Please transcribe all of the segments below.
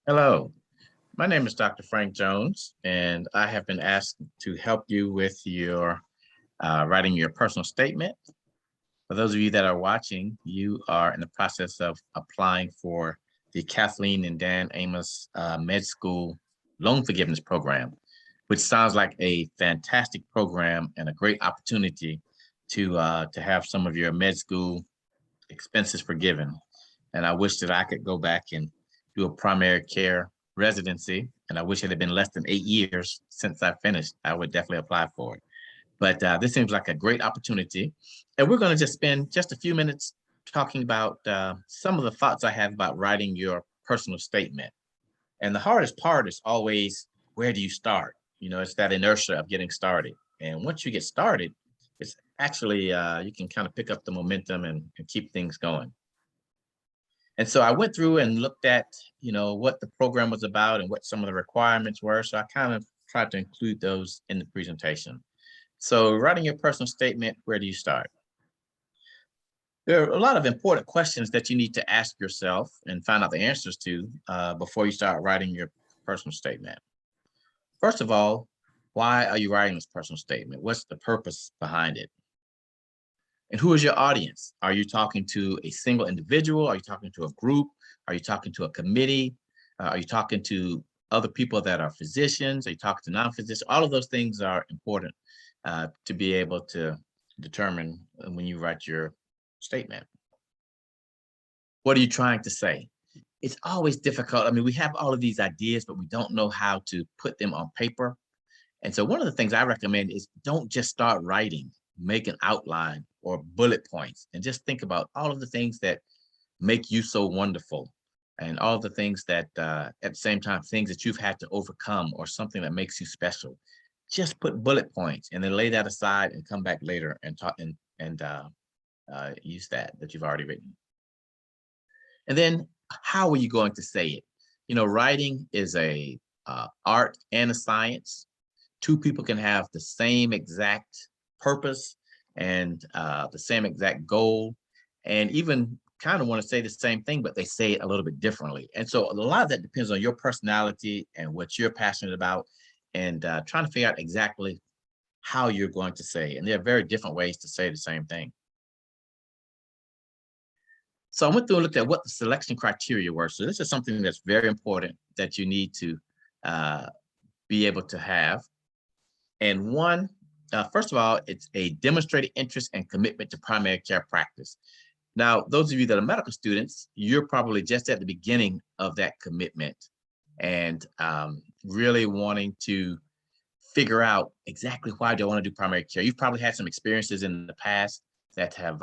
Hello, my name is Dr. Frank Jones, and I have been asked to help you with your writing your personal statement. For those of you that are watching, you are in the process of applying for the Kathleen and Dan Amos Med School Loan Forgiveness Program, which sounds like a fantastic program and a great opportunity to have some of your med school expenses forgiven. And I wish that I could go back and do a primary care residency. And I wish it had been less than 8 years since I finished. I would definitely apply for it. But this seems like a great opportunity. And we're going to just spend just a few minutes talking about some of the thoughts I have about writing your personal statement. And the hardest part is always, where do you start? It's that inertia of getting started. And once you get started, it's actually, you can kind of pick up the momentum and keep things going. And so I went through and looked at, what the program was about and what some of the requirements were. So I kind of tried to include those in the presentation. So writing your personal statement, where do you start? There are a lot of important questions that you need to ask yourself and find out the answers to before you start writing your personal statement. First of all, why are you writing this personal statement? What's the purpose behind it? And who is your audience? Are you talking to a single individual? Are you talking to a group? Are you talking to a committee? Are you talking to other people that are physicians? Are you talking to non-physicians? All of those things are important to be able to determine when you write your statement. What are you trying to say? It's always difficult. I mean, we have all of these ideas, but we don't know how to put them on paper. And so one of the things I recommend is don't just start writing, make an outline or bullet points, and just think about all of the things that make you so wonderful and all the things that at the same time, things that you've had to overcome or something that makes you special. Just put bullet points and then lay that aside and come back later and talk and use that you've already written. And then how are you going to say it? Writing is a art and a science. Two people can have the same exact purpose and the same exact goal, and even kind of want to say the same thing, but they say it a little bit differently. And so a lot of that depends on your personality and what you're passionate about, and trying to figure out exactly how you're going to say. And there are very different ways to say the same thing. So I went through and looked at what the selection criteria were. So this is something that's very important that you need to uh, be able to have. And one, first of all, it's a demonstrated interest and commitment to primary care practice. Now, those of you that are medical students, you're probably just at the beginning of that commitment and really wanting to figure out exactly why do I want to do primary care. You've probably had some experiences in the past that have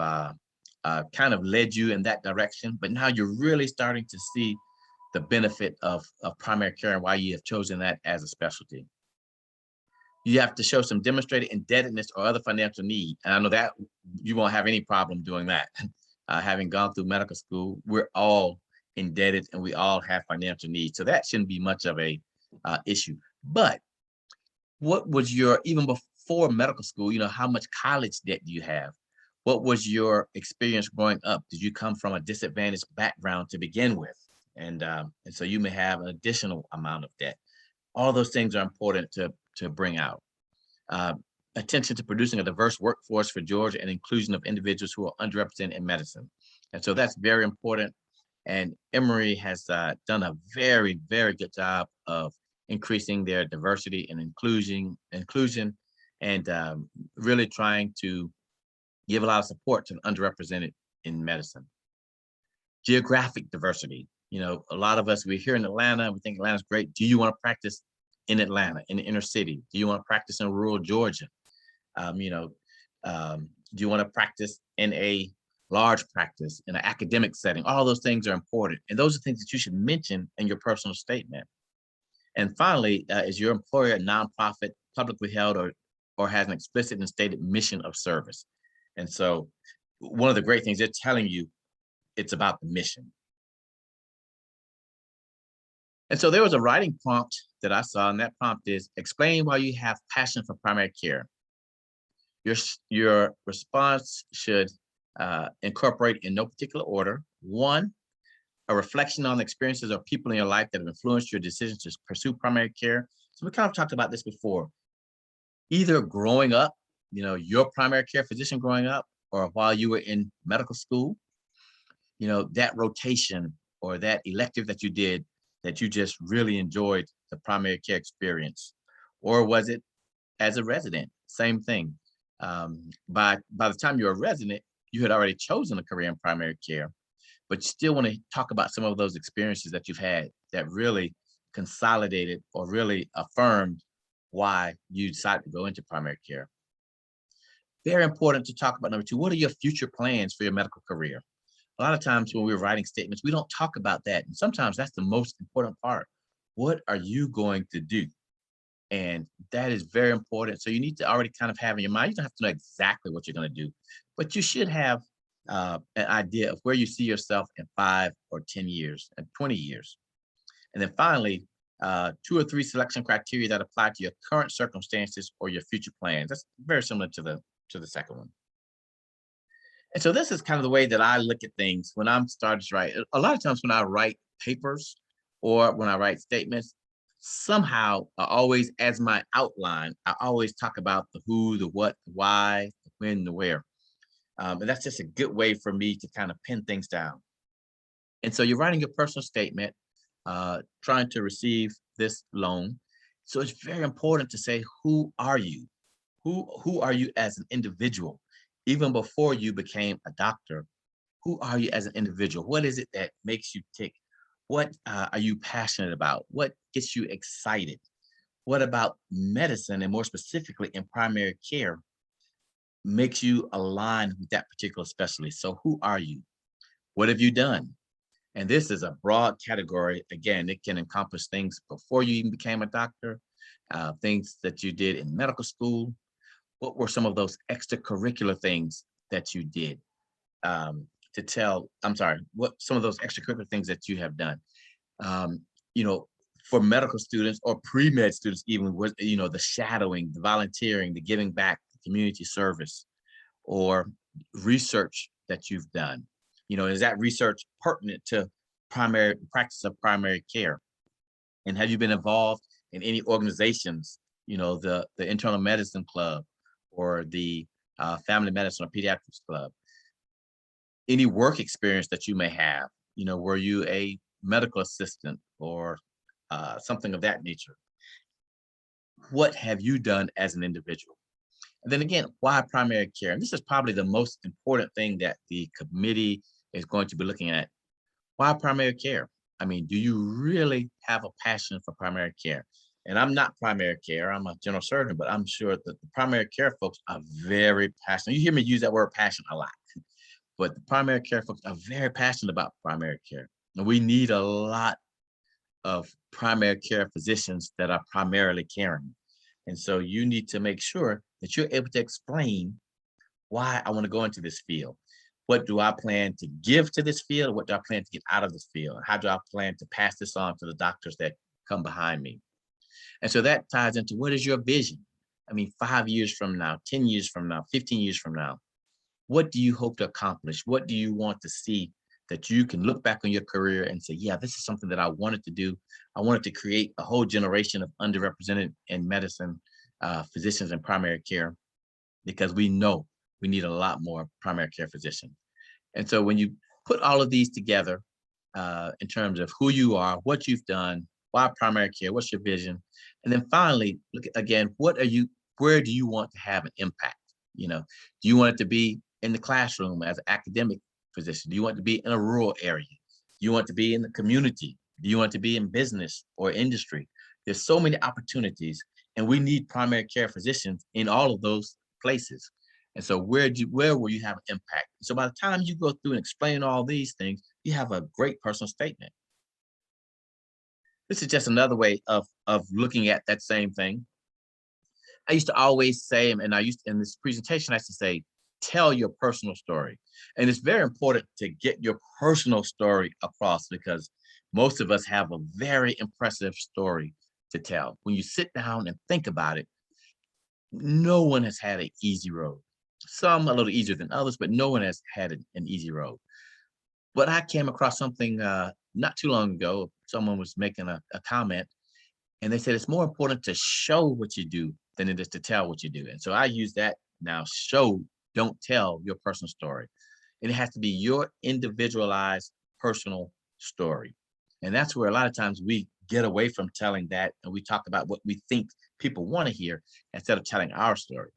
kind of led you in that direction, but now you're really starting to see the benefit of primary care and why you have chosen that as a specialty. You have to show some demonstrated indebtedness or other financial need. And I know that you won't have any problem doing that. Having gone through medical school, we're all indebted and we all have financial needs. So that shouldn't be much of a issue. But what was your, even before medical school, how much college debt do you have? What was your experience growing up? Did you come from a disadvantaged background to begin with? And so you may have an additional amount of debt. All those things are important to bring out. Uh, Attention to producing a diverse workforce for Georgia and inclusion of individuals who are underrepresented in medicine. And so that's very important. And Emory has done a very, very good job of increasing their diversity and inclusion and really trying to give a lot of support to the underrepresented in medicine. Geographic diversity. A lot of us, we're here in Atlanta, we think Atlanta's great. Do you want to practice in Atlanta, in the inner city? Do you want to practice in rural Georgia? Do you want to practice in a large practice, in an academic setting? All those things are important. And those are things that you should mention in your personal statement. And finally, is your employer a nonprofit, publicly held, or has an explicit and stated mission of service? And so one of the great things they're telling you, it's about the mission. And so there was a writing prompt that I saw, and that prompt is explain why you have passion for primary care. Your response should incorporate in no particular order. One, a reflection on the experiences of people in your life that have influenced your decision to pursue primary care. So we kind of talked about this before. Either growing up, your primary care physician growing up, or while you were in medical school, that rotation or that elective that you did that you just really enjoyed the primary care experience. Or was it as a resident? Same thing. By the time you're a resident, you had already chosen a career in primary care, but you still want to talk about some of those experiences that you've had that really consolidated or really affirmed why you decided to go into primary care. Very important to talk about number two. What are your future plans for your medical career? A lot of times when we're writing statements, we don't talk about that. And sometimes that's the most important part. What are you going to do? And that is very important. So you need to already kind of have in your mind, you don't have to know exactly what you're going to do, but you should have an idea of where you see yourself in 5 or 10 years and 20 years. And then finally, 2 or 3 selection criteria that apply to your current circumstances or your future plans. That's very similar to the second one. And so this is kind of the way that I look at things when I'm starting to write. A lot of times when I write papers or when I write statements, somehow I always, as my outline, I always talk about the who, the what, the why, the when, the where. And that's just a good way for me to kind of pin things down. And so you're writing your personal statement, trying to receive this loan. So it's very important to say, who are you? Who are you as an individual? Even before you became a doctor, who are you as an individual? What is it that makes you tick? What are you passionate about? What gets you excited? What about medicine, and more specifically in primary care, makes you align with that particular specialty? So who are you? What have you done? And this is a broad category. Again, it can encompass things before you even became a doctor, things that you did in medical school. What were some of those extracurricular things that you did? What some of those extracurricular things that you have done? Um, you know, for medical students or pre-med students, even with, the shadowing, the volunteering, the giving back, the community service, or research that you've done. Is that research pertinent to primary practice of primary care? And have you been involved in any organizations, the internal medicine club or the family medicine or pediatrics club? Any work experience that you may have, were you a medical assistant or something of that nature? What have you done as an individual? And then again, why primary care? And this is probably the most important thing that the committee is going to be looking at. Why primary care? I mean, do you really have a passion for primary care? And I'm not primary care, I'm a general surgeon, but I'm sure that the primary care folks are very passionate. You hear me use that word passion a lot, but the primary care folks are very passionate about primary care. And we need a lot of primary care physicians that are primarily caring. And so you need to make sure that you're able to explain why I want to go into this field. What do I plan to give to this field? What do I plan to get out of this field? How do I plan to pass this on to the doctors that come behind me? And so that ties into, what is your vision? I mean, 5 years from now, 10 years from now, 15 years from now, what do you hope to accomplish? What do you want to see that you can look back on your career and say, yeah, this is something that I wanted to do. I wanted to create a whole generation of underrepresented in medicine physicians in primary care, because we know we need a lot more primary care physicians. And so when you put all of these together in terms of who you are, what you've done, why primary care, what's your vision? And then finally, look at, again, where do you want to have an impact? Do you want it to be in the classroom as an academic physician? Do you want to be in a rural area? Do you want to be in the community? Do you want to be in business or industry? There's so many opportunities, and we need primary care physicians in all of those places. And so where will you have an impact? So by the time you go through and explain all these things, you have a great personal statement. This is just another way of looking at that same thing. I used to always say, and in this presentation, I used to say, tell your personal story. And it's very important to get your personal story across, because most of us have a very impressive story to tell. When you sit down and think about it, no one has had an easy road. Some a little easier than others, but no one has had an easy road. But I came across something not too long ago. Someone was making a comment, and they said it's more important to show what you do than it is to tell what you do. And so I use that now: show, don't tell your personal story. And it has to be your individualized personal story. And that's where a lot of times we get away from telling that, and we talk about what we think people want to hear instead of telling our story.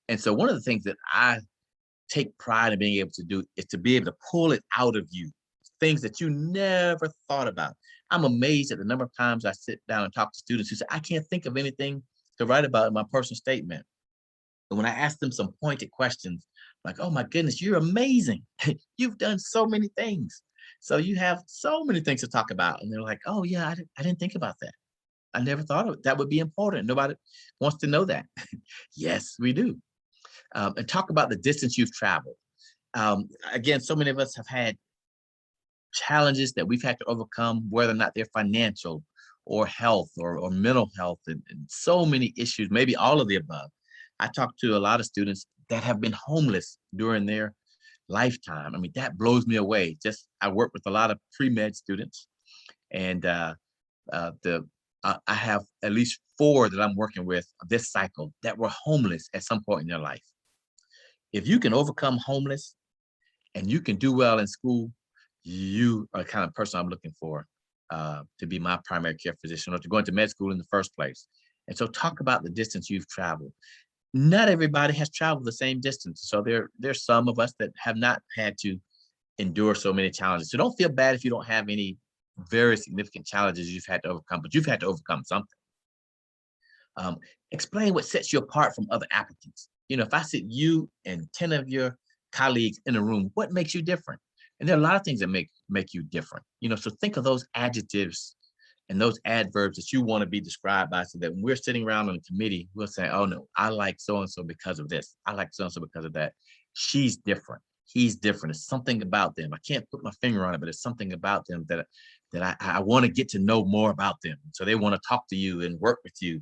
And so one of the things that I take pride in being able to do is to be able to pull it out of you, things that you never thought about. I'm amazed at the number of times I sit down and talk to students who say, I can't think of anything to write about in my personal statement. And when I ask them some pointed questions, like, oh my goodness, you're amazing. You've done so many things. So you have so many things to talk about. And they're like, oh yeah, I didn't think about that. I never thought of it. That would be important. Nobody wants to know that. Yes, we do. And talk about the distance you've traveled. Again, so many of us have had challenges that we've had to overcome, whether or not they're financial or health or mental health, and so many issues, maybe all of the above. I talk to a lot of students that have been homeless during their lifetime. I mean, that blows me away. Just I work with a lot of pre-med students, and the I have at least 4 that I'm working with this cycle that were homeless at some point in their life. If you can overcome homeless and you can do well in school, you are the kind of person I'm looking for to be my primary care physician or to go into med school in the first place. And so talk about the distance you've traveled. Not everybody has traveled the same distance. So there's some of us that have not had to endure so many challenges. So don't feel bad if you don't have any very significant challenges you've had to overcome, but you've had to overcome something. Explain what sets you apart from other applicants. You know, if I sit you and 10 of your colleagues in a room, what makes you different? And there are a lot of things that make you different. You know, so think of those adjectives and those adverbs that you want to be described by, so that when we're sitting around on a committee, we'll say, oh no, I like so and so because of this. I like so and so because of that. She's different. He's different. It's something about them. I can't put my finger on it, but it's something about them that I want to get to know more about them. So they want to talk to you and work with you.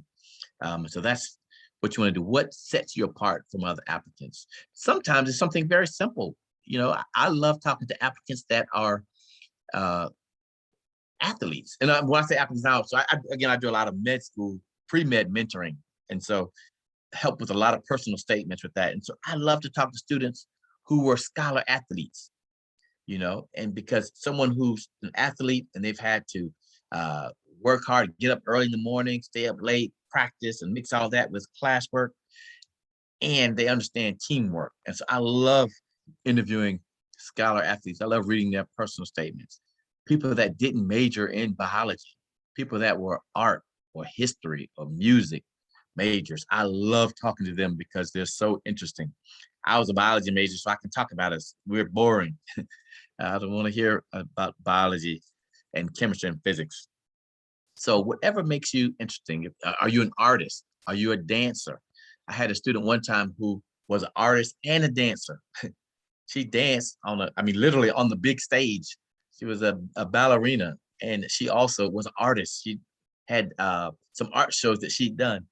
So that's what you want to do. What sets you apart from other applicants? Sometimes it's something very simple. You know, I love talking to applicants that are athletes. And when I say applicants now, so I do a lot of med school, pre-med mentoring. And so help with a lot of personal statements with that. And so I love to talk to students who were scholar athletes, you know, and because someone who's an athlete and they've had to work hard, get up early in the morning, stay up late, practice, and mix all that with classwork, and they understand teamwork. And so I love interviewing scholar athletes. I love reading their personal statements. People that didn't major in biology, people that were art or history or music majors. I love talking to them because they're so interesting. I was a biology major, so I can talk about it. We're boring. I don't want to hear about biology and chemistry and physics. So whatever makes you interesting. Are you an artist? Are you a dancer? I had a student one time who was an artist and a dancer. She danced literally on the big stage. She was a ballerina, and she also was an artist. She had some art shows that she'd done.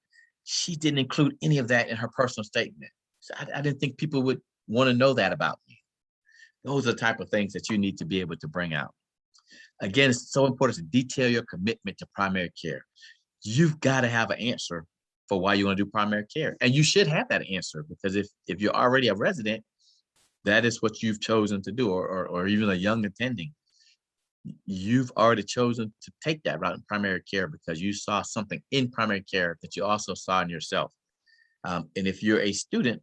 She didn't include any of that in her personal statement. So I didn't think people would want to know that about me. Those are the type of things that you need to be able to bring out. Again, it's so important to detail your commitment to primary care. You've got to have an answer for why you want to do primary care. And you should have that answer, because if you're already a resident, that is what you've chosen to do, or even a young attending. You've already chosen to take that route in primary care because you saw something in primary care that you also saw in yourself. And if you're a student,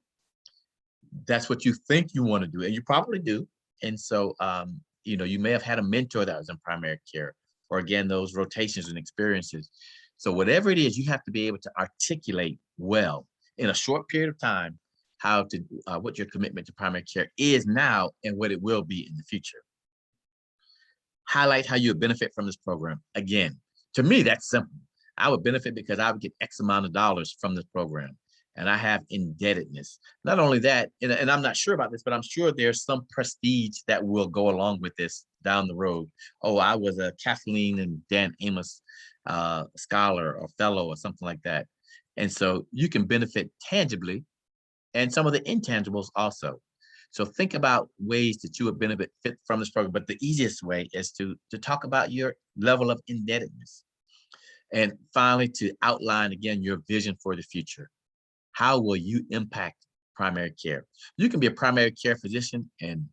that's what you think you want to do, and you probably do. And so, you know, you may have had a mentor that was in primary care, or again, those rotations and experiences. So whatever it is, you have to be able to articulate well in a short period of time how to what your commitment to primary care is now and what it will be in the future. Highlight how you would benefit from this program. Again, to me, that's simple. I would benefit because I would get X amount of dollars from this program, and I have indebtedness. Not only that, and I'm not sure about this, but I'm sure there's some prestige that will go along with this down the road. Oh, I was a Kathleen and Dan Amos scholar or fellow or something like that. And so you can benefit tangibly and some of the intangibles also. So think about ways that you would benefit from this program. But the easiest way is to talk about your level of indebtedness. And finally, to outline again your vision for the future. How will you impact primary care? You can be a primary care physician and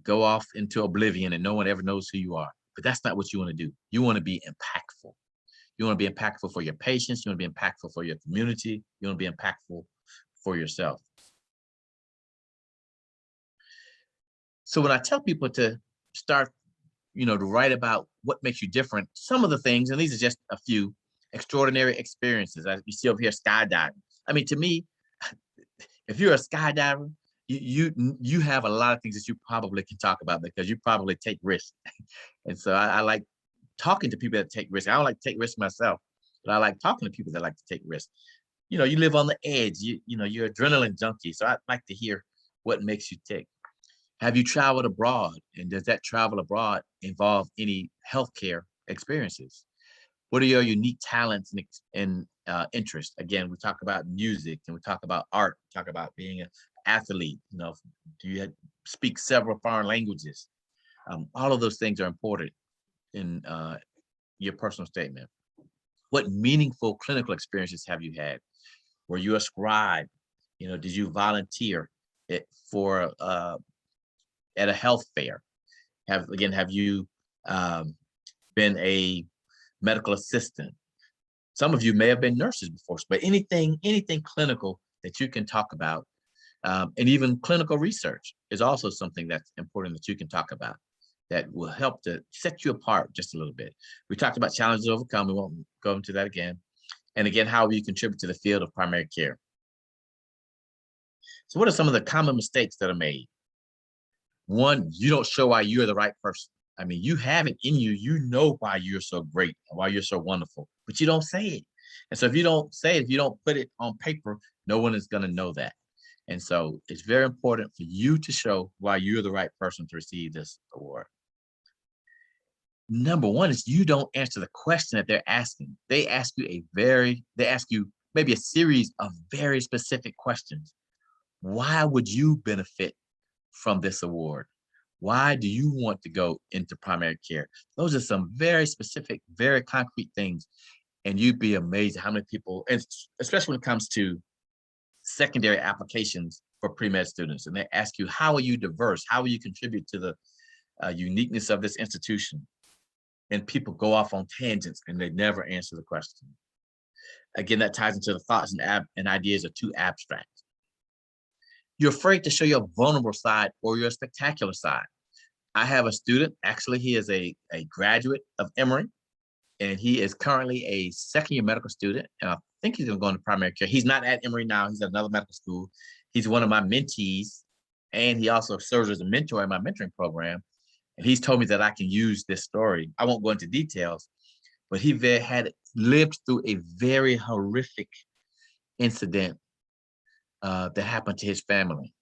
go off into oblivion and no one ever knows who you are. But that's not what you want to do. You want to be impactful. You want to be impactful for your patients. You want to be impactful for your community. You want to be impactful for yourself. So when I tell people to start, to write about what makes you different, some of the things, and these are just a few, extraordinary experiences. You see over here, skydiving. I mean, to me, if you're a skydiver, you have a lot of things that you probably can talk about because you probably take risks. And so I like talking to people that take risks. I don't like to take risks myself, but I like talking to people that like to take risks. You live on the edge. You're adrenaline junkie. So I'd like to hear what makes you tick. Have you traveled abroad? And does that travel abroad involve any healthcare experiences? What are your unique talents and interests? Again, we talk about music and we talk about art, we talk about being an athlete. Do you speak several foreign languages? All of those things are important in your personal statement. What meaningful clinical experiences have you had? Were you a scribe? Did you volunteer for at a health fair? Have you been a medical assistant? Some of you may have been nurses before, but anything clinical that you can talk about, and even clinical research is also something that's important that you can talk about that will help to set you apart just a little bit. We talked about challenges to overcome. We won't go into that again. And again, how will you contribute to the field of primary care? So what are some of the common mistakes that are made? One, you don't show why you're the right person. I mean, you have it in you. You know why you're so great, why you're so wonderful, but you don't say it. And so if you don't say it, if you don't put it on paper, no one is going to know that. And so it's very important for you to show why you're the right person to receive this award. Number one is you don't answer the question that they're asking. They ask you maybe a series of very specific questions. Why would you benefit from this award? Why do you want to go into primary care? Those are some very specific, very concrete things. And you'd be amazed how many people, and especially when it comes to secondary applications for pre-med students, and they ask you, how are you diverse? How will you contribute to the uniqueness of this institution? And people go off on tangents and they never answer the question. Again, that ties into the thoughts and ideas are too abstract. You're afraid to show your vulnerable side or your spectacular side. I have a student, actually, he is a graduate of Emory, and he is currently a second-year medical student, and I think he's gonna go into primary care. He's not at Emory now, he's at another medical school. He's one of my mentees, and he also serves as a mentor in my mentoring program. And he's told me that I can use this story. I won't go into details, but he had lived through a very horrific incident that happened to his family.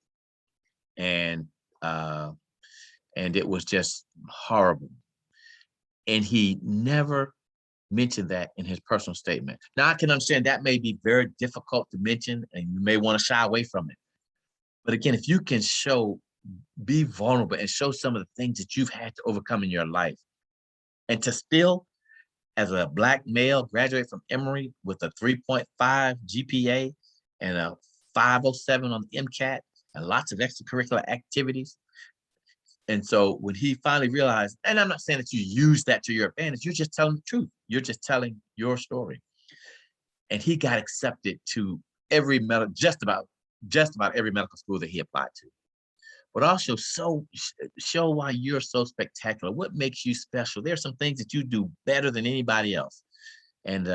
And it was just horrible. And he never mentioned that in his personal statement. Now, I can understand that may be very difficult to mention and you may want to shy away from it. But again, if you can be vulnerable and show some of the things that you've had to overcome in your life, and to still, as a Black male, graduate from Emory with a 3.5 GPA and a 507 on the MCAT and lots of extracurricular activities. And so when he finally realized, and I'm not saying that you use that to your advantage, you're just telling the truth. You're just telling your story. And he got accepted to just about every medical school that he applied to. But also show why you're so spectacular. What makes you special? There are some things that you do better than anybody else. And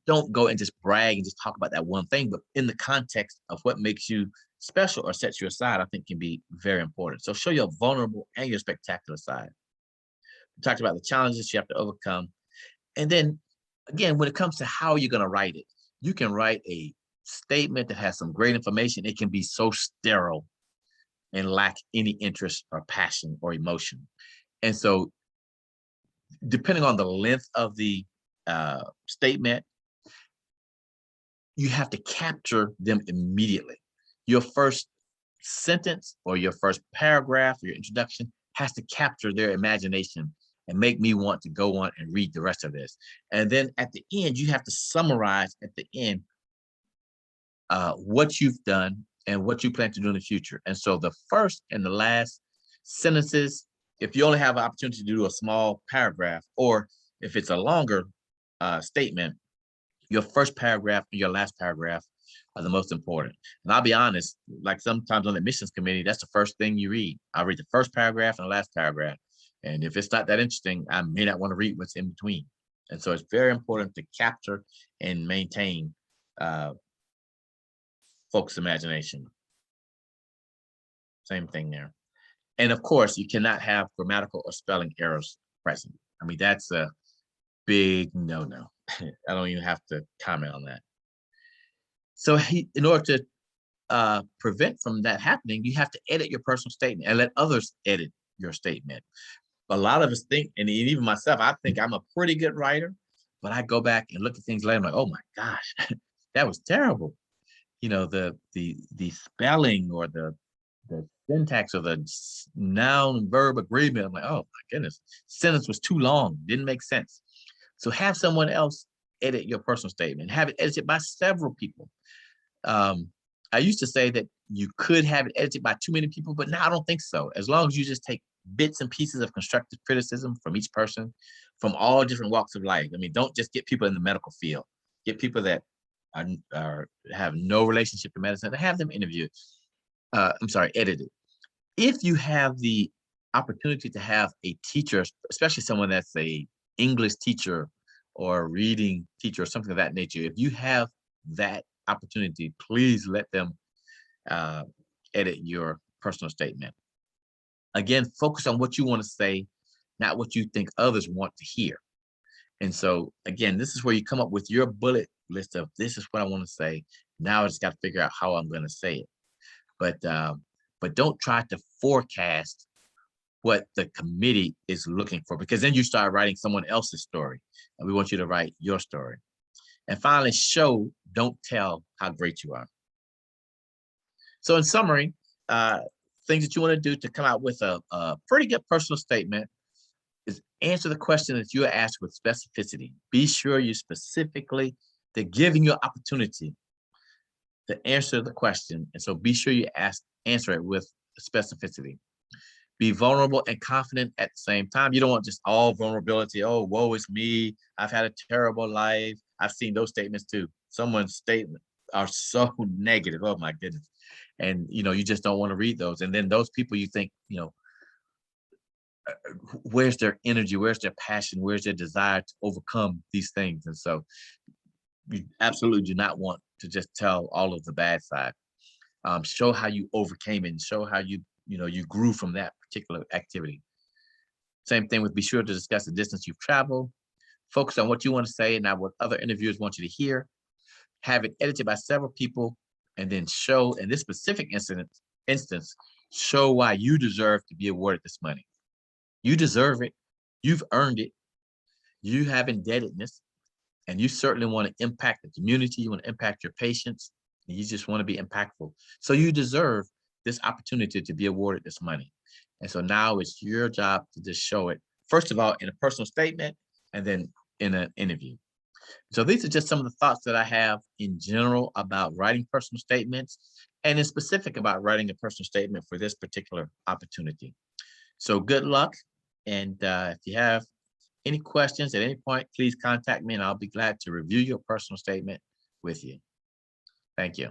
don't go and just brag and just talk about that one thing, but in the context of what makes you special or sets you aside, I think can be very important. So show your vulnerable and your spectacular side. We talked about the challenges you have to overcome. And then again, when it comes to how you're going to write it, you can write a statement that has some great information. It can be so sterile and lack any interest or passion or emotion. And so depending on the length of the statement, you have to capture them immediately. Your first sentence or your first paragraph or your introduction has to capture their imagination and make me want to go on and read the rest of this. And then at the end, you have to summarize at the end what you've done and what you plan to do in the future. And so the first and the last sentences, if you only have an opportunity to do a small paragraph, or if it's a longer statement, your first paragraph and your last paragraph are the most important. And I'll be honest, like sometimes on the admissions committee, that's the first thing you read. I read the first paragraph and the last paragraph. And if it's not that interesting, I may not want to read what's in between. And so it's very important to capture and maintain folks' imagination. Same thing there. And of course, you cannot have grammatical or spelling errors present. I mean, that's a big no-no. I don't even have to comment on that. So in order to prevent from that happening, you have to edit your personal statement and let others edit your statement. A lot of us think, and even myself, I think I'm a pretty good writer, but I go back and look at things later, I'm like, oh my gosh, that was terrible. You know, the spelling or the syntax or the noun verb agreement. I'm like, oh my goodness, sentence was too long, didn't make sense. So have someone else edit your personal statement, have it edited by several people. I used to say that you could have it edited by too many people, but now I don't think so. As long as you just take bits and pieces of constructive criticism from each person from all different walks of life. I mean, don't just get people in the medical field, get people that have no relationship to medicine and have them interviewed. Edited. If you have the opportunity to have a teacher, especially someone that's a English teacher or a reading teacher or something of that nature, if you have that opportunity, please let them edit your personal statement. Again, focus on what you want to say, not what you think others want to hear. And so, again, this is where you come up with your bullet list of this is what I want to say. Now I just got to figure out how I'm going to say it. But don't try to forecast what the committee is looking for, because then you start writing someone else's story. And we want you to write your story. And finally, show, don't tell how great you are. So in summary, things that you want to do to come out with a pretty good personal statement is answer the question that you are asked with specificity. Be sure you specifically, they're giving you an opportunity to answer the question. And so be sure you answer it with specificity. Be vulnerable and confident at the same time. You don't want just all vulnerability. Oh, woe is me. I've had a terrible life. I've seen those statements too. Someone's statements are so negative. Oh my goodness. And, you just don't want to read those. And then those people you think, where's their energy? Where's their passion? Where's their desire to overcome these things? And so you absolutely do not want to just tell all of the bad side. Show how you overcame it and show how you grew from that particular activity. Same thing with be sure to discuss the distance you've traveled. Focus on what you want to say and not what other interviewers want you to hear. Have it edited by several people, and then show, in this specific instance, show why you deserve to be awarded this money. You deserve it. You've earned it. You have indebtedness, and you certainly want to impact the community. You want to impact your patients, and you just want to be impactful. So you deserve this opportunity to be awarded this money. And so now it's your job to just show it, first of all, in a personal statement, and then in an interview. So these are just some of the thoughts that I have in general about writing personal statements, and in specific about writing a personal statement for this particular opportunity. So good luck. And if you have any questions at any point, please contact me and I'll be glad to review your personal statement with you. Thank you.